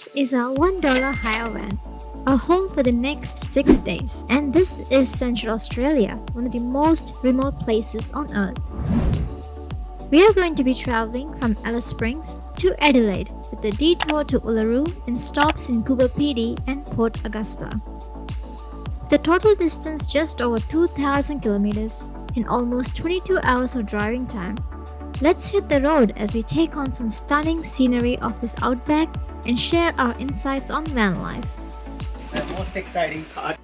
This is our $1 hire van, our home for the next 6 days. And this is Central Australia, one of the most remote places on earth. We are going to be traveling from Alice Springs to Adelaide with a detour to Uluru and stops in Coober Pedy and Port Augusta. With a total distance just over 2,000 kilometers and almost 22 hours of driving time, let's hit the road as we take on some stunning scenery of this outback and share our insights on van life. The most exciting part.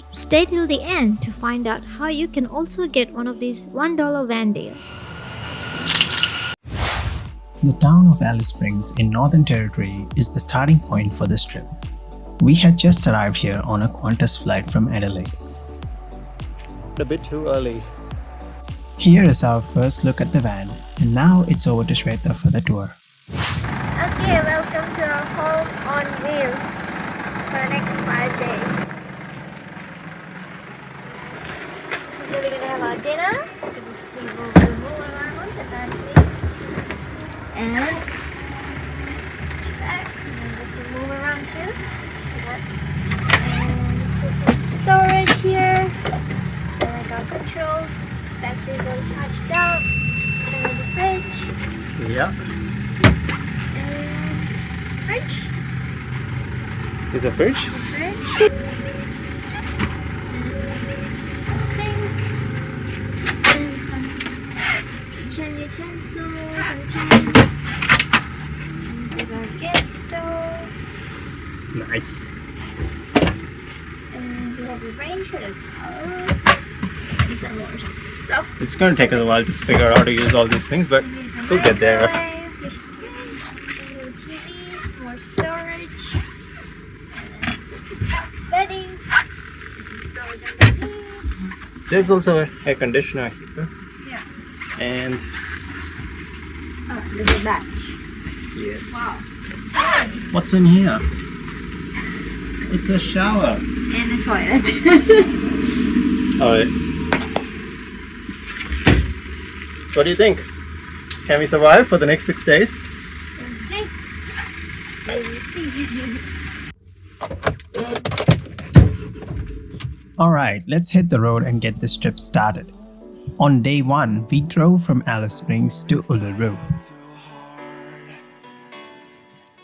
Stay till the end to find out how you can also get one of these $1 van deals. The town of Alice Springs in Northern Territory is the starting point for this trip. We had just arrived here on a Qantas flight from Adelaide. A bit too early. Here is our first look at the van, and now it's over to Shweta for the tour. Okay, welcome to our home on wheels for the next 5 days. This is where we're gonna have our dinner. So we will move around apparently. And that. And this will move around too. So that. And there's some storage here. And I got controls. Batteries all charged up. And the fridge. Yeah. And fridge. Is a fridge? Fridge. A sink. And some kitchen utensils and pans. And this is our gas stove. Nice. And we have the ranger as well. And some more stuff. It's going to take us a while to figure out how to use all these things, but we'll get there. TV, more storage. Bedding. Some storage underneath. There's also an air conditioner here. Yeah. And Oh, there's a batch. yes. Wow. What's in here? It's a shower. And a toilet. Alright. So what do you think? Can we survive for the next 6 days? We'll see. We'll see. Alright, let's hit the road and get this trip started. On day 1, we drove from Alice Springs to Uluru.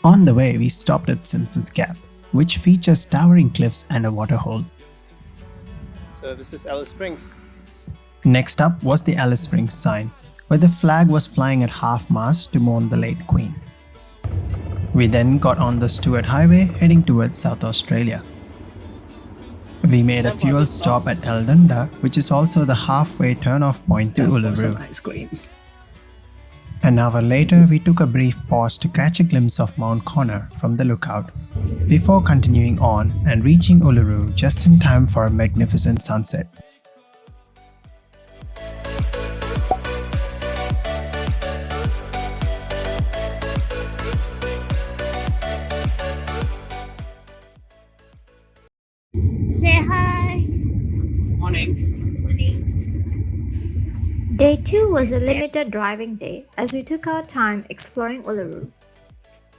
On the way, we stopped at Simpson's Gap, which features towering cliffs and a waterhole. So this is Alice Springs. Next up was the Alice Springs sign, where the flag was flying at half-mast to mourn the late Queen. We then got on the Stuart Highway heading towards South Australia. We made a fuel stop at Eldunda, which is also the halfway turn-off point to Uluru. Nice Queen. An hour later, we took a brief pause to catch a glimpse of Mount Connor from the lookout, before continuing on and reaching Uluru just in time for a magnificent sunset. Say hi. Morning. Day 2 was a limited driving day as we took our time exploring Uluru.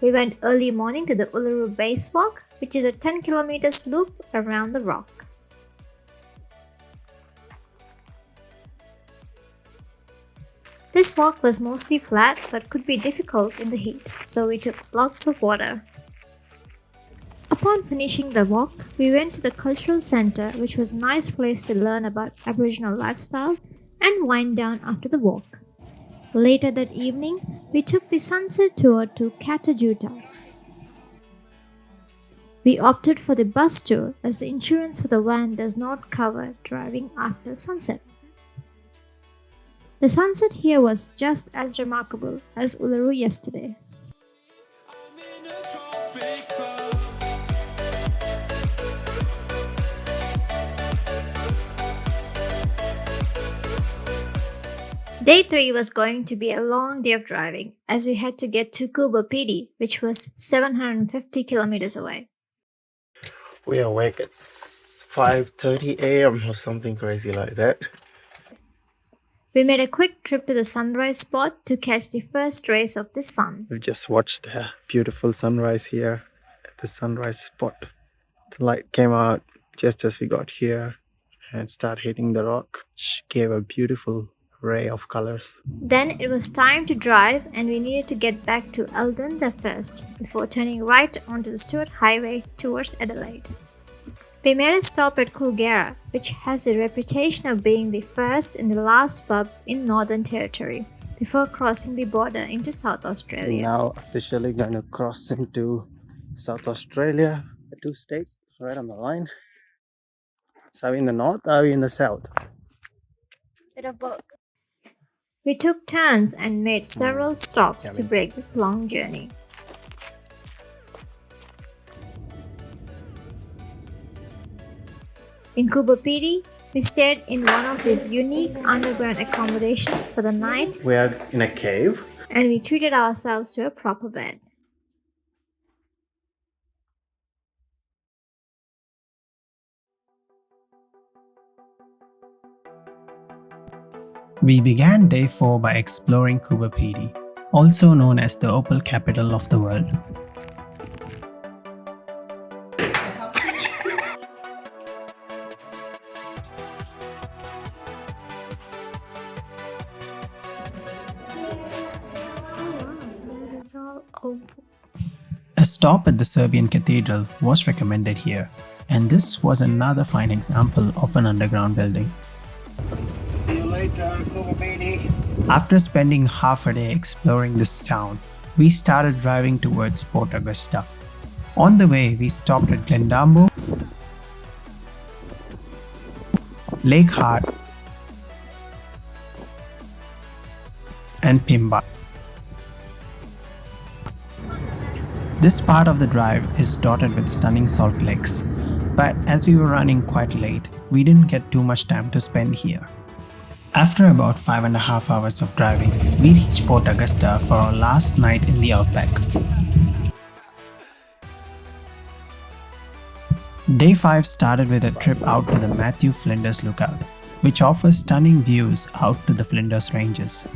We went early morning to the Uluru Base Walk, which is a 10 kilometers loop around the rock. This walk was mostly flat but could be difficult in the heat, so we took lots of water. Upon finishing the walk, we went to the cultural centre, which was a nice place to learn about Aboriginal lifestyle and wind down after the walk. Later that evening, we took the sunset tour to Katajuta. We opted for the bus tour as the insurance for the van does not cover driving after sunset. The sunset here was just as remarkable as Uluru yesterday. Day 3 was going to be a long day of driving as we had to get to Coober Pedy, which was 750 kilometers away. We are awake at 5:30 a.m. or something crazy like that. We made a quick trip to the sunrise spot to catch the first rays of the sun. We've just watched a beautiful sunrise here at the sunrise spot. The light came out just as we got here and started hitting the rock, which gave a beautiful array of colors. Then it was time to drive, and we needed to get back to Eldunda first before turning right onto the Stewart Highway towards Adelaide. We made a stop at Coolgera, which has a reputation of being the first and the last pub in Northern Territory, before crossing the border into South Australia. Now officially going to cross into South Australia, the two states right on the line. So are we in the north or are we in the south? Bit of both. We took turns and made several stops to break this long journey. In Coober Pedy, we stayed in one of these unique underground accommodations for the night, We are in a cave. and we treated ourselves to a proper bed. We began day 4 by exploring Coober Pedy, also known as the opal capital of the world. A stop at the Serbian cathedral was recommended here, and this was another fine example of an underground building. See you later, Coober Pedy. After spending half a day exploring this town, we started driving towards Port Augusta. On the way, we stopped at Glendambo, Lake Hart, and Pimba. This part of the drive is dotted with stunning salt lakes, but as we were running quite late, we didn't get too much time to spend here. After about 5.5 hours of driving, we reached Port Augusta for our last night in the outback. Day 5 started with a trip out to the Matthew Flinders Lookout, which offers stunning views out to the Flinders Ranges.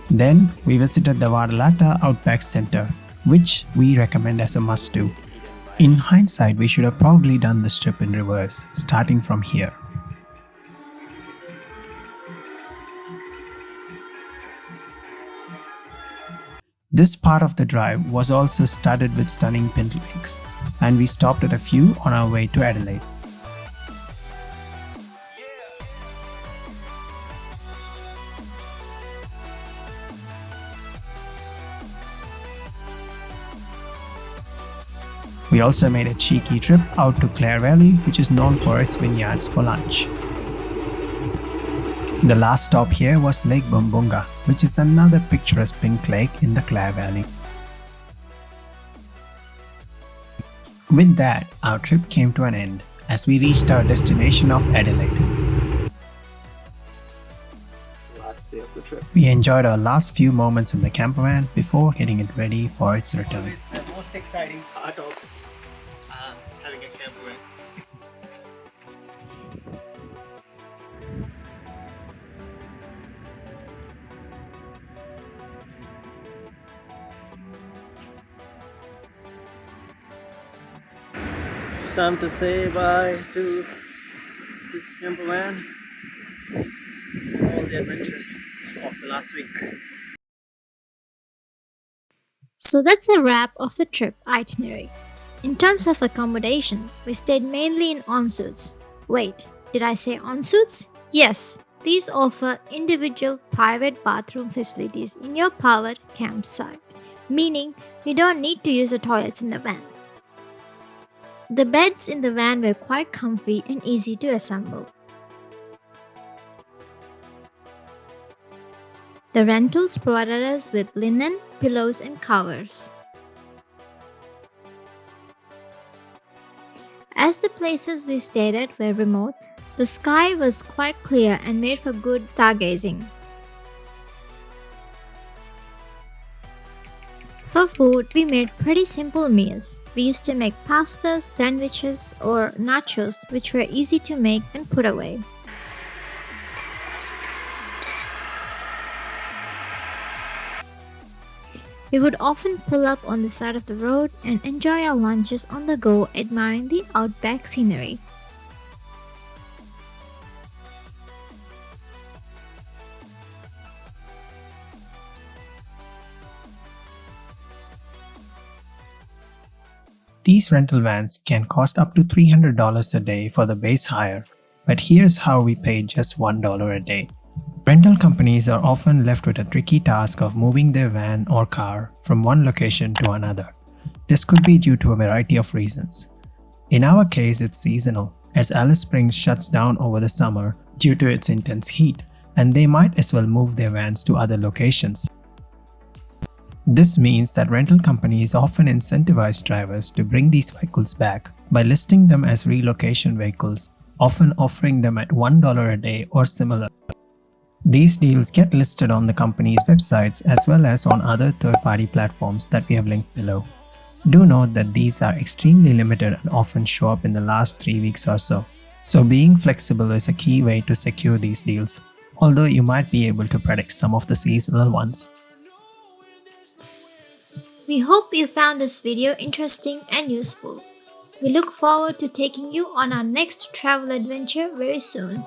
Then we visited the Wadalata Outback Center, which we recommend as a must-do. In hindsight, we should have probably done this trip in reverse, starting from here. This part of the drive was also studded with stunning pin lakes, and we stopped at a few on our way to Adelaide. We also made a cheeky trip out to Clare Valley, which is known for its vineyards, for lunch. The last stop here was Lake Bumbunga, which is another picturesque pink lake in the Clare Valley. With that, our trip came to an end as we reached our destination of Adelaide. Last day of the trip. We enjoyed our last few moments in the campervan before getting it ready for its return. It's the most exciting part of having a campervan. It's time to say bye to this campervan. All the adventures of the last week. So that's a wrap of the trip itinerary. In terms of accommodation, we stayed mainly in ensuites. Wait, did I say ensuites? Yes, these offer individual private bathroom facilities in your powered campsite, meaning you don't need to use the toilets in the van. The beds in the van were quite comfy and easy to assemble. The rentals provided us with linen, pillows, and covers. As the places we stayed at were remote, the sky was quite clear and made for good stargazing. For food, we made pretty simple meals. We used to make pasta, sandwiches, or nachos, which were easy to make and put away. We would often pull up on the side of the road and enjoy our lunches on the go, admiring the outback scenery. These rental vans can cost up to $300 a day for the base hire, but here's how we paid just $1 a day. Rental companies are often left with a tricky task of moving their van or car from one location to another. This could be due to a variety of reasons. In our case, it's seasonal, as Alice Springs shuts down over the summer due to its intense heat, and they might as well move their vans to other locations. This means that rental companies often incentivize drivers to bring these vehicles back by listing them as relocation vehicles, often offering them at $1 a day or similar. These deals get listed on the company's websites as well as on other third-party platforms that we have linked below. Do note that these are extremely limited and often show up in the last 3 weeks or so. So being flexible is a key way to secure these deals, although you might be able to predict some of the seasonal ones. We hope you found this video interesting and useful. We look forward to taking you on our next travel adventure very soon.